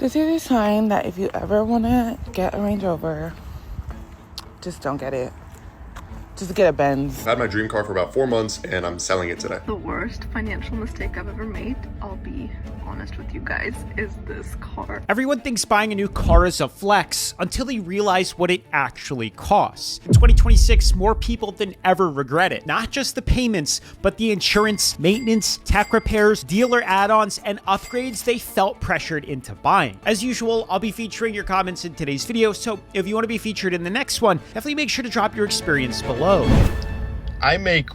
This is a sign that if you ever want to get a Range Rover, just don't get it. Just get a Benz. I've had my dream car for about 4 months and I'm selling it today. The worst financial mistake I've ever made, I'll be honest with you guys, is this car. Everyone thinks buying a new car is a flex until they realize what it actually costs. In 2026, more people than ever regret it. Not just the payments, but the insurance, maintenance, tech repairs, dealer add-ons, and upgrades they felt pressured into buying. As usual, I'll be featuring your comments in today's video, so if you want to be featured in the next one, definitely make sure to drop your experience below. I make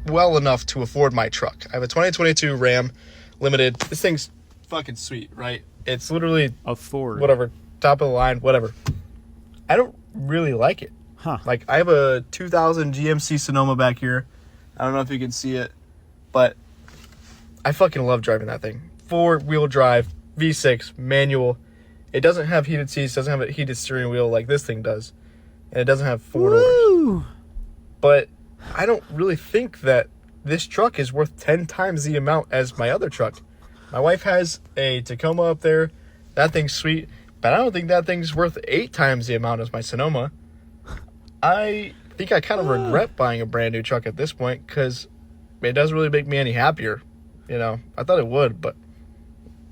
well enough to afford my truck. I have a 2022 Ram Limited. This thing's fucking sweet, right? It's literally whatever, top of the line, whatever. I don't really like it. Like, I have a 2000 GMC Sonoma back here. I don't know if you can see it, but I fucking love driving that thing. 4-wheel drive, V6, manual. It doesn't have heated seats, doesn't have a heated steering wheel like this thing does. And it doesn't have 4 doors. But I don't really think that this truck is worth 10 times the amount as my other truck. My wife has a Tacoma up there. That thing's sweet. But I don't think that thing's worth 8 times the amount as my Sonoma. I think I kind of regret buying a brand new truck at this point because it doesn't really make me any happier. You know, I thought it would, but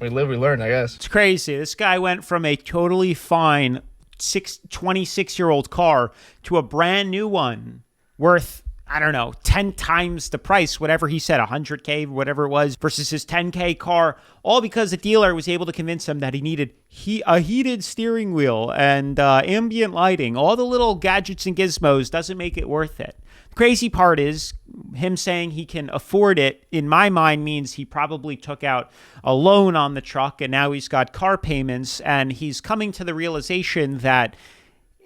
we live, we learn, I guess. It's crazy. This guy went from a totally fine 26-year-old car to a brand new one worth, I don't know, 10 times the price, whatever he said, 100K, whatever it was, versus his 10K car, all because the dealer was able to convince him that he needed a heated steering wheel and ambient lighting. All the little gadgets and gizmos doesn't make it worth it. The crazy part is him saying he can afford it, in my mind, means he probably took out a loan on the truck and now he's got car payments, and he's coming to the realization that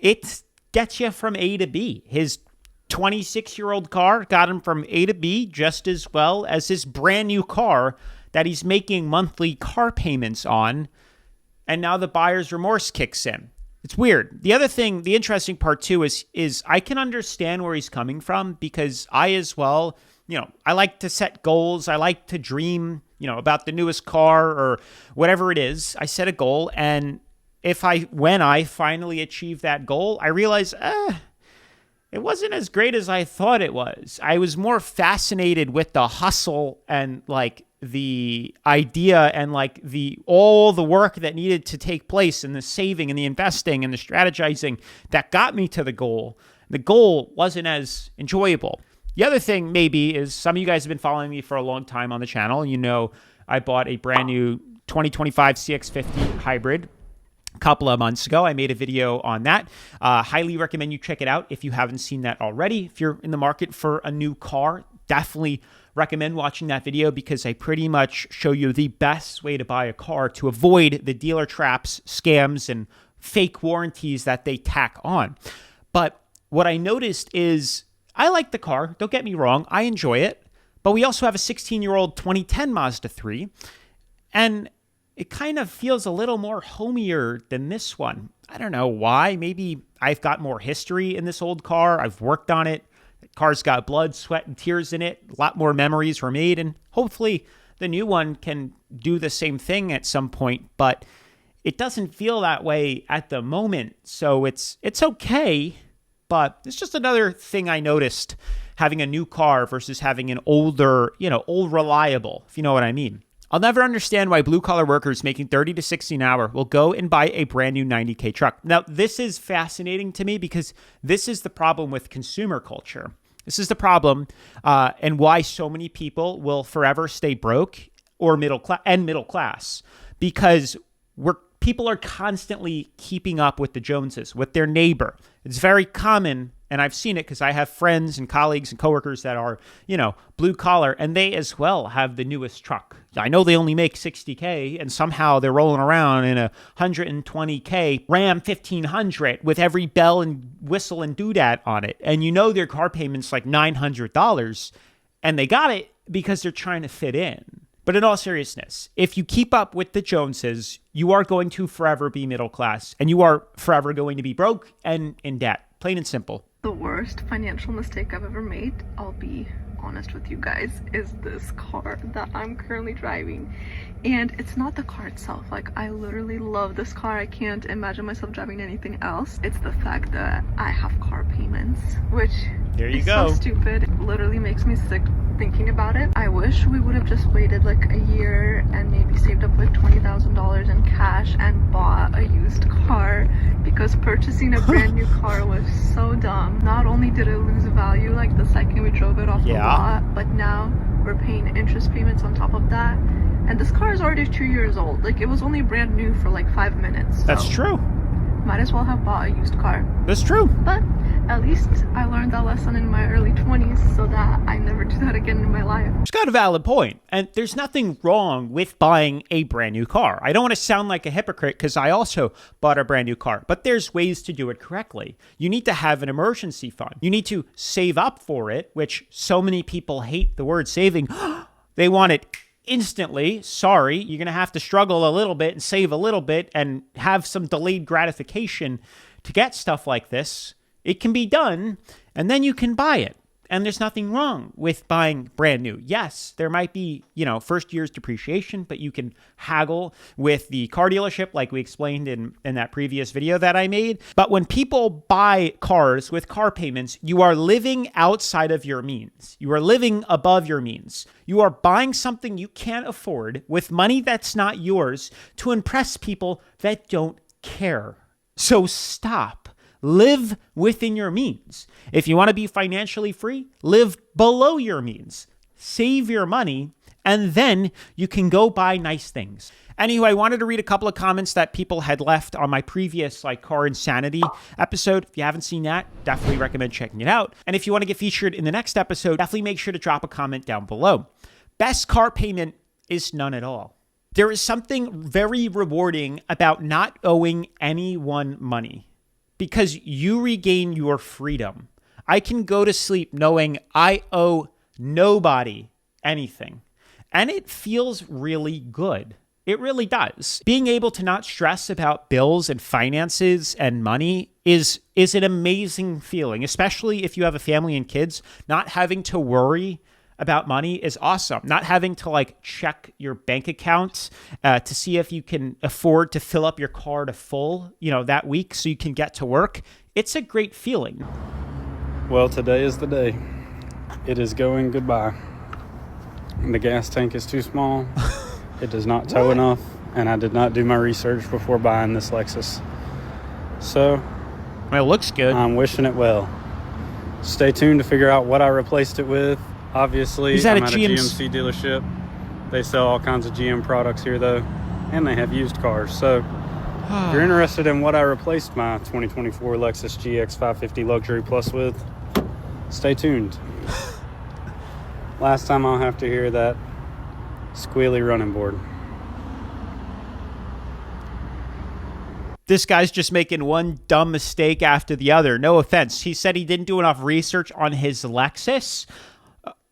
it gets you from A to B. His 26-year-old car got him from A to B just as well as his brand new car that he's making monthly car payments on, and now the buyer's remorse kicks in. It's weird. The other thing, the interesting part too, is I can understand where he's coming from, because I as well, I like to set goals. I like to dream, about the newest car or whatever it is. I set a goal, and when I finally achieve that goal, I realize, it wasn't as great as I thought it was. I was more fascinated with the hustle and like the idea and like all the work that needed to take place, and the saving and the investing and the strategizing that got me to the goal. The goal wasn't as enjoyable. The other thing maybe is, some of you guys have been following me for a long time on the channel. I bought a brand new 2025 CX-50 hybrid a couple of months ago. I made a video on that. Highly recommend you check it out if you haven't seen that already. If you're in the market for a new car, definitely recommend watching that video, because I pretty much show you the best way to buy a car to avoid the dealer traps, scams, and fake warranties that they tack on. But what I noticed is, I like the car, don't get me wrong, I enjoy it, but we also have a 16-year-old 2010 Mazda 3, and it kind of feels a little more homier than this one. I don't know why. Maybe I've got more history in this old car. I've worked on it. The car's got blood, sweat, and tears in it. A lot more memories were made, and hopefully the new one can do the same thing at some point, but it doesn't feel that way at the moment. So it's okay, but it's just another thing I noticed having a new car versus having an older, old reliable, if you know what I mean. I'll never understand why blue-collar workers making $30 to $60 an hour will go and buy a brand new 90K truck. Now, this is fascinating to me, because this is the problem with consumer culture. This is the problem, and why so many people will forever stay broke or middle class, because people are constantly keeping up with the Joneses, with their neighbor. It's very common, and I've seen it because I have friends and colleagues and coworkers that are, blue collar, and they as well have the newest truck. I know they only make $60K, and somehow they're rolling around in a $120K Ram 1500 with every bell and whistle and doodad on it. And their car payment's like $900, and they got it because they're trying to fit in. But in all seriousness, if you keep up with the Joneses, you are going to forever be middle class, and you are forever going to be broke and in debt. Plain and simple. The worst financial mistake I've ever made, I'll be honest with you guys, is this car that I'm currently driving. And it's not the car itself. Like, I literally love this car. I can't imagine myself driving anything else. It's the fact that I have car payments, which is so stupid. It literally makes me sick thinking about it. I wish we would have just waited like a year and maybe saved up like $20,000 in cash and bought a used car, because purchasing a brand new car was so dumb. Not only did it lose value like the second we drove it off the lot, but now we're paying interest payments on top of that. And this car is already 2 years old. Like, it was only brand new for like 5 minutes. So that's true. Might as well have bought a used car. That's true. But at least I learned that lesson in my early 20s so that I never do that again in my life. It's got a valid point. And there's nothing wrong with buying a brand new car. I don't want to sound like a hypocrite because I also bought a brand new car. But there's ways to do it correctly. You need to have an emergency fund. You need to save up for it, which so many people hate the word saving. They want it instantly. Sorry, you're going to have to struggle a little bit and save a little bit and have some delayed gratification to get stuff like this. It can be done, and then you can buy it. And there's nothing wrong with buying brand new. Yes, there might be, first year's depreciation, but you can haggle with the car dealership like we explained in that previous video that I made. But when people buy cars with car payments, you are living outside of your means. You are living above your means. You are buying something you can't afford with money that's not yours to impress people that don't care. So stop. Live within your means. If you want to be financially free, live below your means. Save your money, and then you can go buy nice things. Anyway, I wanted to read a couple of comments that people had left on my previous car insanity episode. If you haven't seen that, definitely recommend checking it out. And if you want to get featured in the next episode, definitely make sure to drop a comment down below. Best car payment is none at all. There is something very rewarding about not owing anyone money, because you regain your freedom. I can go to sleep knowing I owe nobody anything. And it feels really good. It really does. Being able to not stress about bills and finances and money is an amazing feeling, especially if you have a family and kids. Not having to worry about money is awesome. Not having to check your bank account to see if you can afford to fill up your car to full, that week so you can get to work. It's a great feeling. Well, today is the day. It is going goodbye. The gas tank is too small. It does not tow enough, and I did not do my research before buying this Lexus. So, it looks good. I'm wishing it well. Stay tuned to figure out what I replaced it with. Obviously, I'm at a GMC dealership. They sell all kinds of GM products here, though, and they have used cars. So, if you're interested in what I replaced my 2024 Lexus GX 550 Luxury Plus with, stay tuned. Last time I'll have to hear that squealy running board. This guy's just making one dumb mistake after the other. No offense. He said he didn't do enough research on his Lexus.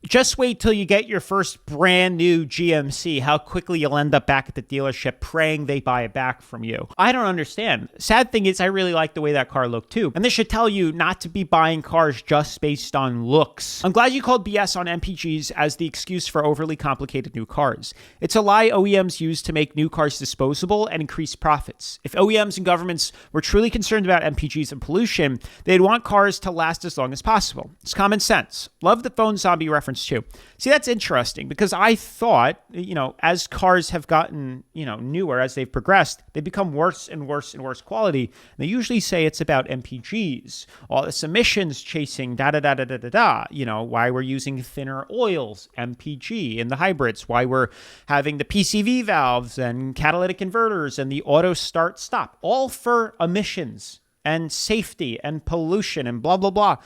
Just wait till you get your first brand new GMC, how quickly you'll end up back at the dealership praying they buy it back from you. I don't understand. Sad thing is, I really like the way that car looked too. And this should tell you not to be buying cars just based on looks. I'm glad you called BS on MPGs as the excuse for overly complicated new cars. It's a lie OEMs use to make new cars disposable and increase profits. If OEMs and governments were truly concerned about MPGs and pollution, they'd want cars to last as long as possible. It's common sense. Love the phone zombie reference too. See, that's interesting because I thought, as cars have gotten, newer, as they've progressed, they become worse and worse and worse quality. And they usually say it's about MPGs, all this emissions chasing, why we're using thinner oils, MPG in the hybrids, why we're having the PCV valves and catalytic converters and the auto start stop, all for emissions and safety and pollution and blah, blah, blah.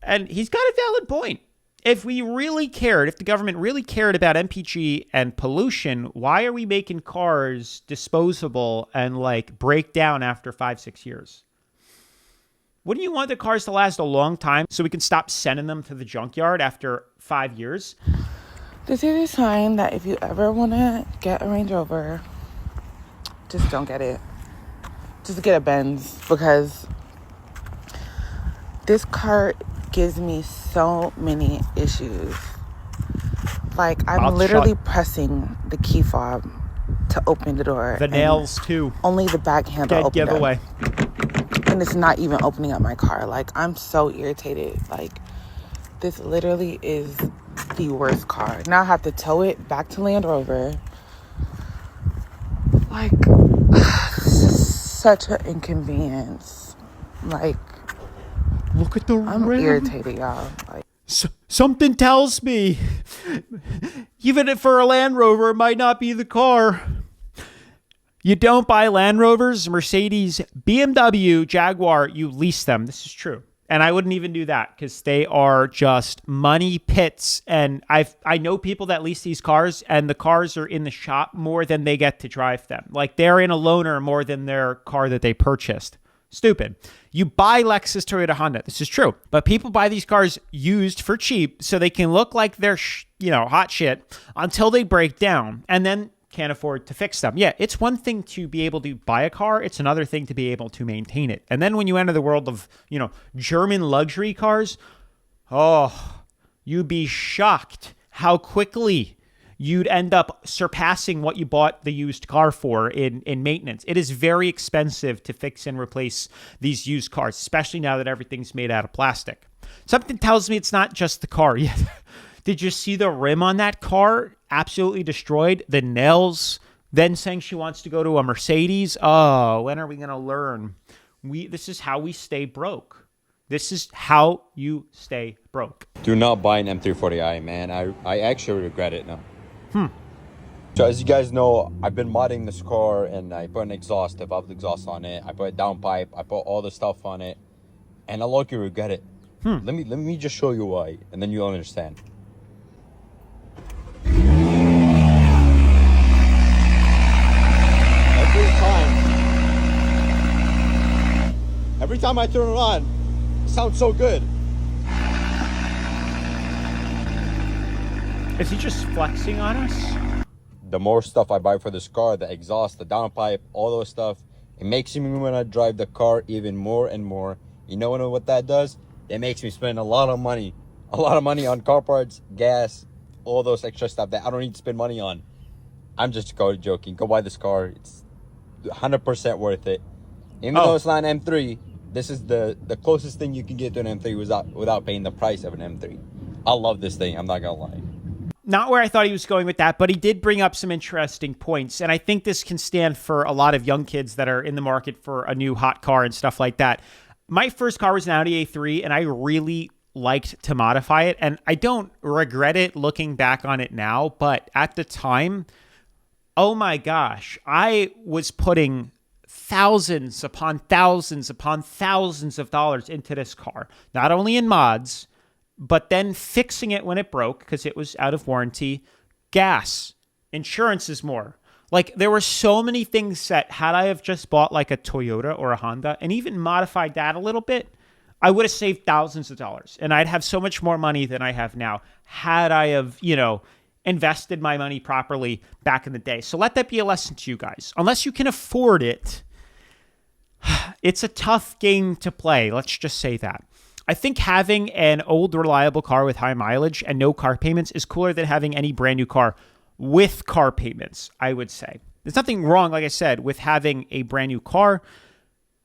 And he's got a valid point. If we really cared, if the government really cared about MPG and pollution, why are we making cars disposable and break down after 5-6 years? Wouldn't you want the cars to last a long time so we can stop sending them to the junkyard after 5 years? This is a sign that if you ever want to get a Range Rover, just don't get it. Just get a Benz, because this car gives me so many issues. Like, I'm Mouth literally shut. pressing the key fob to open the door. The nails, too. Only the back handle Dead opened giveaway. up. And it's not even opening up my car. Like, I'm so irritated. Like, this literally is the worst car. Now I have to tow it back to Land Rover. Like, this is such an inconvenience. Like, look at the I'm rim. irritated, y'all. Like, something tells me, even if for a Land Rover, it might not be the car. You don't buy Land Rovers, Mercedes, BMW, Jaguar, you lease them. This is true. And I wouldn't even do that because they are just money pits. And I know people that lease these cars, and the cars are in the shop more than they get to drive them. Like, they're in a loaner more than their car that they purchased. Stupid. You buy Lexus, Toyota, Honda. This is true. But people buy these cars used for cheap so they can look like they're, hot shit until they break down and then can't afford to fix them. Yeah, it's one thing to be able to buy a car. It's another thing to be able to maintain it. And then when you enter the world of, German luxury cars, you'd be shocked how quickly you'd end up surpassing what you bought the used car for in maintenance. It is very expensive to fix and replace these used cars, especially now that everything's made out of plastic. Something tells me it's not just the car. Yeah. Did you see the rim on that car? Absolutely destroyed. The nails. Then saying she wants to go to a Mercedes. Oh, when are we going to learn? This is how we stay broke. This is how you stay broke. Do not buy an M340i, man. I actually regret it now. So as you guys know, I've been modding this car, and I put an exhaust, a valve exhaust on it. I put a downpipe. I put all the stuff on it, and I low-key regret it. Let me just show you why, and then you'll understand. Every time I turn it on, it sounds so good. Is he just flexing on us? The more stuff I buy for this car, the exhaust, the downpipe, all those stuff, it makes me want to drive the car even more and more. You know what that does? It makes me spend a lot of money on car parts, gas, all those extra stuff that I don't need to spend money on. I'm just joking. Go buy this car. It's 100% worth it. Even though it's not an M3, this is the closest thing you can get to an M3 without paying the price of an M3. I love this thing. I'm not going to lie. Not where I thought he was going with that, but he did bring up some interesting points. And I think this can stand for a lot of young kids that are in the market for a new hot car and stuff like that. My first car was an Audi A3, and I really liked to modify it. And I don't regret it looking back on it now, but at the time, oh my gosh, I was putting thousands upon thousands upon thousands of dollars into this car, not only in mods, but then fixing it when it broke because it was out of warranty, gas, insurance is more. Like, there were so many things that had I have just bought like a Toyota or a Honda and even modified that a little bit, I would have saved thousands of dollars, and I'd have so much more money than I have now had I have, invested my money properly back in the day. So let that be a lesson to you guys. Unless you can afford it, it's a tough game to play. Let's just say that. I think having an old, reliable car with high mileage and no car payments is cooler than having any brand new car with car payments, I would say. There's nothing wrong, like I said, with having a brand new car.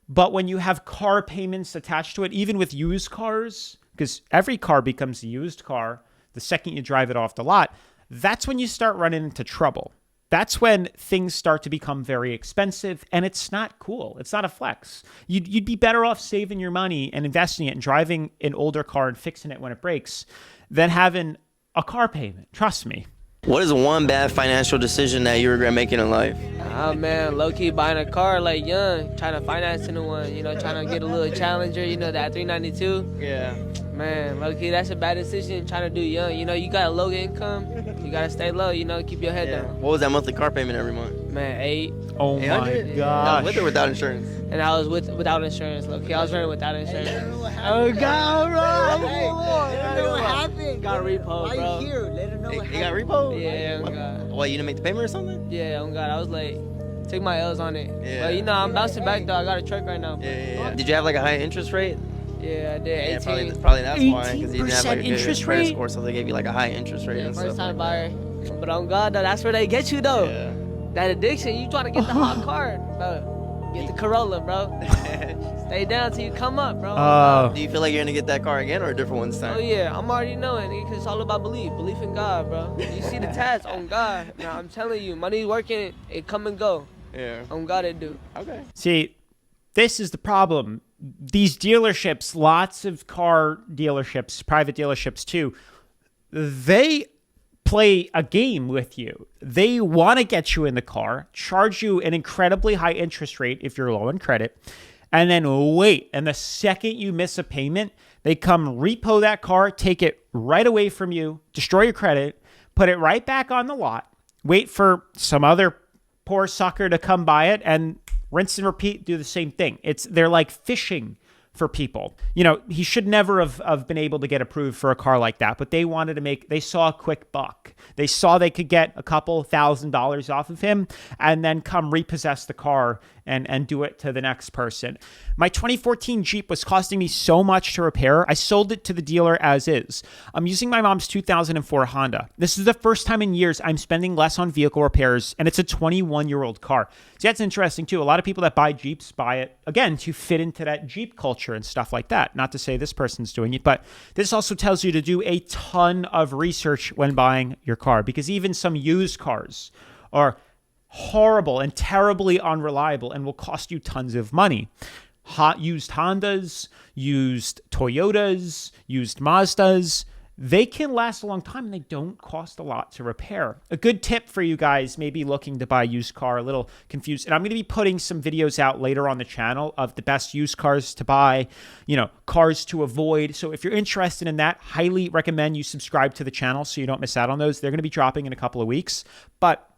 But when you have car payments attached to it, even with used cars, because every car becomes a used car the second you drive it off the lot, that's when you start running into trouble. That's when things start to become very expensive, and it's not cool. It's not a flex. You'd be better off saving your money and investing it and driving an older car and fixing it when it breaks than having a car payment. Trust me. What is one bad financial decision that you regret making in life? Oh man, low-key buying a car like young, trying to finance into one, trying to get a little Challenger, that 392. Yeah. Man, low-key, that's a bad decision trying to do young. You got a low income, you got to stay low, keep your head down. What was that monthly car payment every month? Man, 8. Oh 800? my gosh. With or without insurance? And I was without insurance, low-key. I was running without insurance. Oh, God, bro. Let her know what happened. Got repo, bro. Why you here? Let her know what happened. You got repo? Yeah, oh God. What, you didn't make the payment or something? Yeah, oh God, I was late. Took my L's on it. Yeah. But I'm bouncing back though. I got a truck right now. Yeah. Did you have like a high interest rate? Yeah, I did. Yeah, 18. probably that's why, because you didn't have like a interest good credit rate? score, so they gave you like a high interest rate and First stuff time like buyer. But on God, though, that's where they get you, though. that. That addiction, you trying to get the hot card, bro. Get the Corolla, bro. Stay down till you come up, bro. Do you feel like you're gonna get that car again or a different one this time? Oh yeah, I'm already knowing, nigga, 'cause it's all about belief in God, bro. You see the tats on God. Now I'm telling you, money working, it come and go. Yeah. On God it do. Okay. See, this is the problem. These dealerships, lots of car dealerships, private dealerships too, they play a game with you. They want to get you in the car, charge you an incredibly high interest rate if you're low in credit, and then wait. And the second you miss a payment, they come repo that car, take it right away from you, destroy your credit, put it right back on the lot, wait for some other poor sucker to come buy it, and rinse and repeat, do the same thing. They're like fishing for people. You know, he should never have been able to get approved for a car like that, but they saw a quick buck. They saw they could get a couple $1,000s off of him and then come repossess the car and do it to the next person. My 2014 Jeep was costing me so much to repair, I sold it to the dealer as is. I'm using my mom's 2004 Honda. This is the first time in years I'm spending less on vehicle repairs, and it's a 21-year-old car. See, that's interesting too. A lot of people that buy Jeeps buy it, again, to fit into that Jeep culture and stuff like that. Not to say this person's doing it, but this also tells you to do a ton of research when buying your car, because even some used cars are horrible and terribly unreliable and will cost you tons of money. Used Hondas, used Toyotas, used Mazdas, they can last a long time and they don't cost a lot to repair. A good tip for you guys maybe looking to buy a used car, a little confused, and I'm going to be putting some videos out later on the channel of the best used cars to buy, cars to avoid. So if you're interested in that, highly recommend you subscribe to the channel so you don't miss out on those. They're going to be dropping in a couple of weeks, but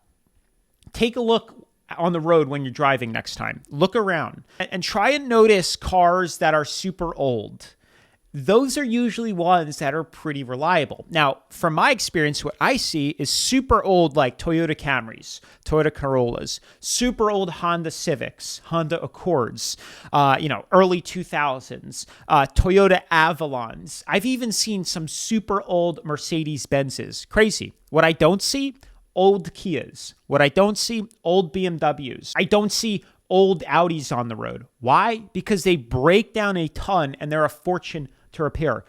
take a look on the road when you're driving next time. Look around and try and notice cars that are super old. Those are usually ones that are pretty reliable. Now, from my experience, what I see is super old like Toyota Camrys, Toyota Corollas, super old Honda Civics, Honda Accords, early 2000s, Toyota Avalons. I've even seen some super old Mercedes Benzes. Crazy. What I don't see, old Kias. What I don't see, old BMWs. I don't see old Audis on the road. Why? Because they break down a ton and they're a fortune to repair.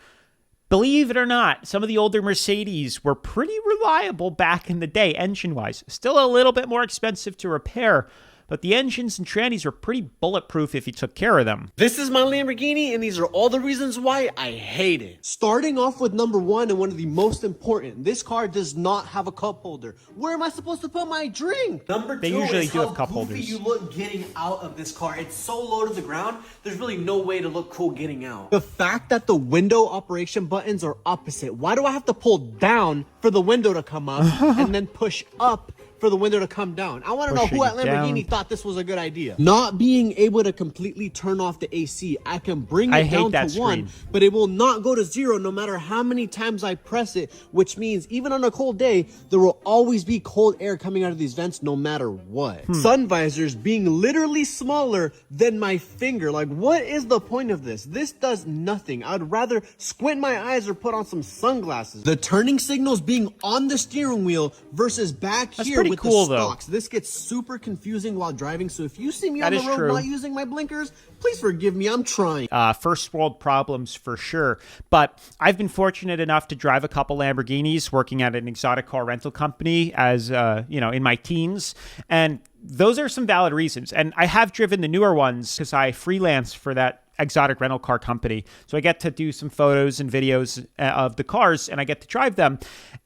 Believe it or not, some of the older Mercedes were pretty reliable back in the day, engine-wise. Still a little bit more expensive to repair, but the engines and trannies were pretty bulletproof if you took care of them. This is my Lamborghini, and these are all the reasons why I hate it. Starting off with number one, and one of the most important, this car does not have a cup holder. Where am I supposed to put my drink? Number They two usually is do how have cup goofy holders. you look getting out of this car. It's so low to the ground, there's really no way to look cool getting out. The fact that the window operation buttons are opposite. Why do I have to pull down for the window to come up and then push up for the window to come down? I want to know who at Lamborghini thought this was a good idea. Not being able to completely turn off the AC. I can bring it down to one, but it will not go to zero no matter how many times I press it, which means even on a cold day, there will always be cold air coming out of these vents no matter what. Sun visors being literally smaller than my finger. Like, what is the point of this? This does nothing. I'd rather squint my eyes or put on some sunglasses. The turning signals being on the steering wheel versus back here with cool, the stalks. This gets super confusing while driving, so if you see me on the road not using my blinkers, please forgive me, I'm trying. First world problems for sure, but I've been fortunate enough to drive a couple Lamborghinis working at an exotic car rental company as, in my teens, and those are some valid reasons. And I have driven the newer ones because I freelance for that exotic rental car company. So I get to do some photos and videos of the cars and I get to drive them.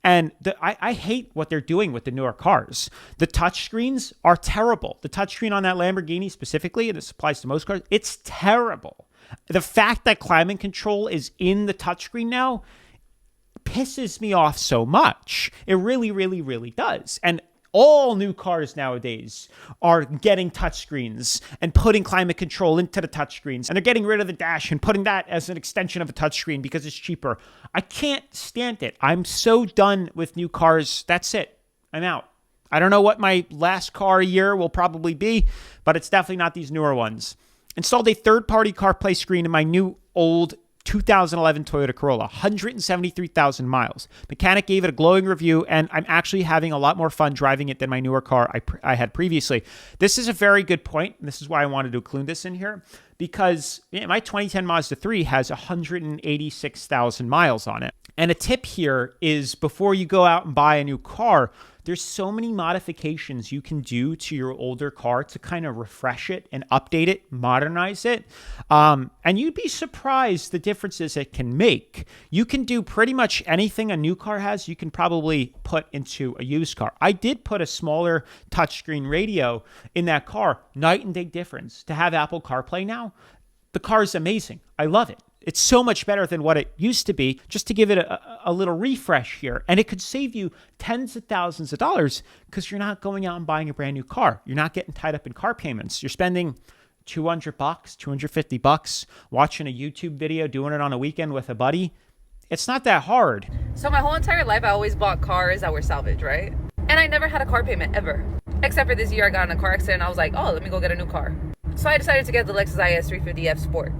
And I hate what they're doing with the newer cars. The touchscreens are terrible. The touchscreen on that Lamborghini specifically, and this applies to most cars, it's terrible. The fact that climate control is in the touchscreen now pisses me off so much. It really, really, really does. And all new cars nowadays are getting touchscreens and putting climate control into the touchscreens. And they're getting rid of the dash and putting that as an extension of a touchscreen because it's cheaper. I can't stand it. I'm so done with new cars. That's it. I'm out. I don't know what my last car year will probably be, but it's definitely not these newer ones. Installed a third-party CarPlay screen in my new old 2011 Toyota Corolla, 173,000 miles. Mechanic gave it a glowing review, and I'm actually having a lot more fun driving it than my newer car I had previously. This is a very good point, and this is why I wanted to include this in here, because my 2010 Mazda 3 has 186,000 miles on it. And a tip here is before you go out and buy a new car, there's so many modifications you can do to your older car to kind of refresh it and update it, modernize it. And you'd be surprised the differences it can make. You can do pretty much anything a new car has, you can probably put into a used car. I did put a smaller touchscreen radio in that car, night and day difference. To have Apple CarPlay now, the car is amazing. I love it. It's so much better than what it used to be, just to give it a little refresh here. And it could save you tens of thousands of dollars because you're not going out and buying a brand new car. You're not getting tied up in car payments. You're spending $200, $250 watching a YouTube video, doing it on a weekend with a buddy. It's not that hard. So my whole entire life, I always bought cars that were salvage, right? And I never had a car payment ever. Except for this year, I got in a car accident. I was like, oh, let me go get a new car. So I decided to get the Lexus IS 350F Sport.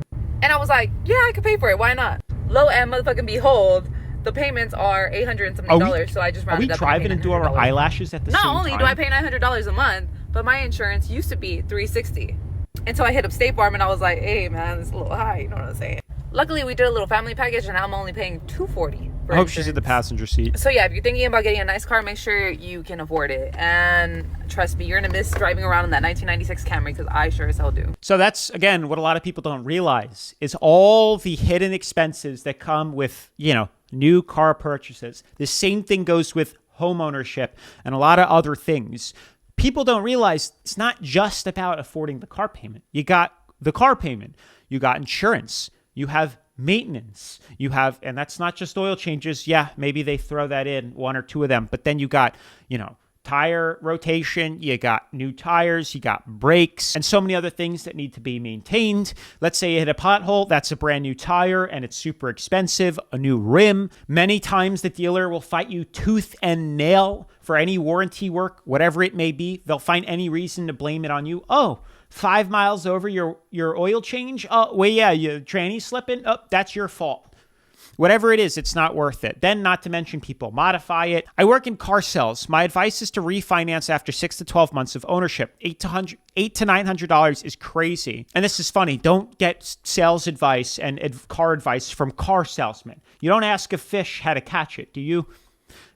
And I was like, yeah, I could pay for it. Why not? Low end, motherfucking behold, the payments are $800 and something dollars. So I just rounded up. Are we driving and doing our eyelashes at the same time? Not only do I pay $900 a month, but my insurance used to be $360. And so I hit up State Farm and I was like, hey man, it's a little high. You know what I'm saying? Luckily, we did a little family package and I'm only paying $240. I hope she's in the passenger seat. So yeah, if you're thinking about getting a nice car, make sure you can afford it. And trust me, you're gonna miss driving around in that 1996 Camry because I sure as hell do. So that's, again, what a lot of people don't realize is all the hidden expenses that come with, new car purchases. The same thing goes with home ownership and a lot of other things. People don't realize it's not just about affording the car payment. You got the car payment, you got insurance, you have maintenance, you have, and that's not just oil changes. Yeah, maybe they throw that in, one or two of them, but then you got, tire rotation, you got new tires, you got brakes, and so many other things that need to be maintained. Let's say you hit a pothole, that's a brand new tire and it's super expensive, a new rim. Many times the dealer will fight you tooth and nail for any warranty work, whatever it may be. They'll find any reason to blame it on you. Oh, 5 miles over your oil change? Oh, well, yeah, your tranny slipping? Oh, that's your fault. Whatever it is, it's not worth it. Then, not to mention, people modify it. I work in car sales. My advice is to refinance after 6 to 12 months of ownership. $800 to $900 is crazy. And this is funny. Don't get sales advice and car advice from car salesmen. You don't ask a fish how to catch it, do you?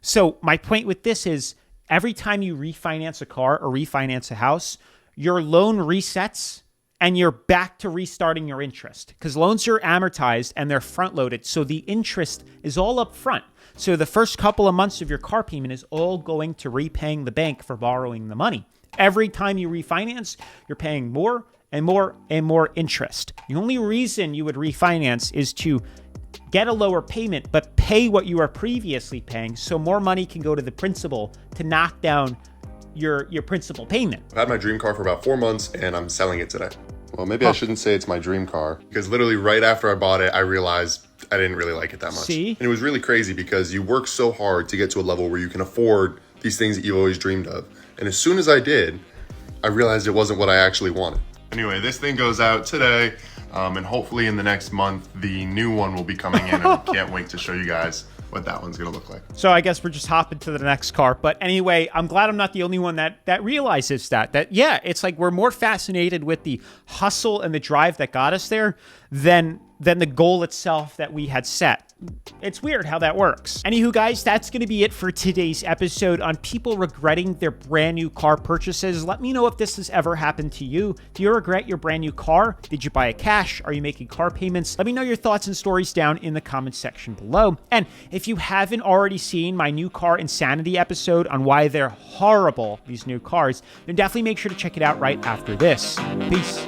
So my point with this is every time you refinance a car or refinance a house, your loan resets and you're back to restarting your interest because loans are amortized and they're front loaded. So the interest is all up front. So the first couple of months of your car payment is all going to repaying the bank for borrowing the money. Every time you refinance, you're paying more and more and more interest. The only reason you would refinance is to get a lower payment, but pay what you were previously paying so more money can go to the principal to knock down your principal payment. I've had my dream car for about 4 months and I'm selling it today. Well, maybe I shouldn't say it's my dream car because literally right after I bought it, I realized I didn't really like it that much. See? And it was really crazy because you work so hard to get to a level where you can afford these things that you've always dreamed of. And as soon as I did, I realized it wasn't what I actually wanted. Anyway, this thing goes out today. And hopefully in the next month, the new one will be coming in and I can't wait to show you guys what that one's gonna look like. So I guess we're just hopping to the next car. But anyway, I'm glad I'm not the only one that realizes that yeah, it's like we're more fascinated with the hustle and the drive that got us there than the goal itself that we had set. It's weird how that works. Anywho, guys, that's going to be it for today's episode on people regretting their brand new car purchases. Let me know if this has ever happened to you. Do you regret your brand new car? Did you buy it cash? Are you making car payments? Let me know your thoughts and stories down in the comments section below. And if you haven't already seen my new car insanity episode on why they're horrible, these new cars, then definitely make sure to check it out right after this. Peace.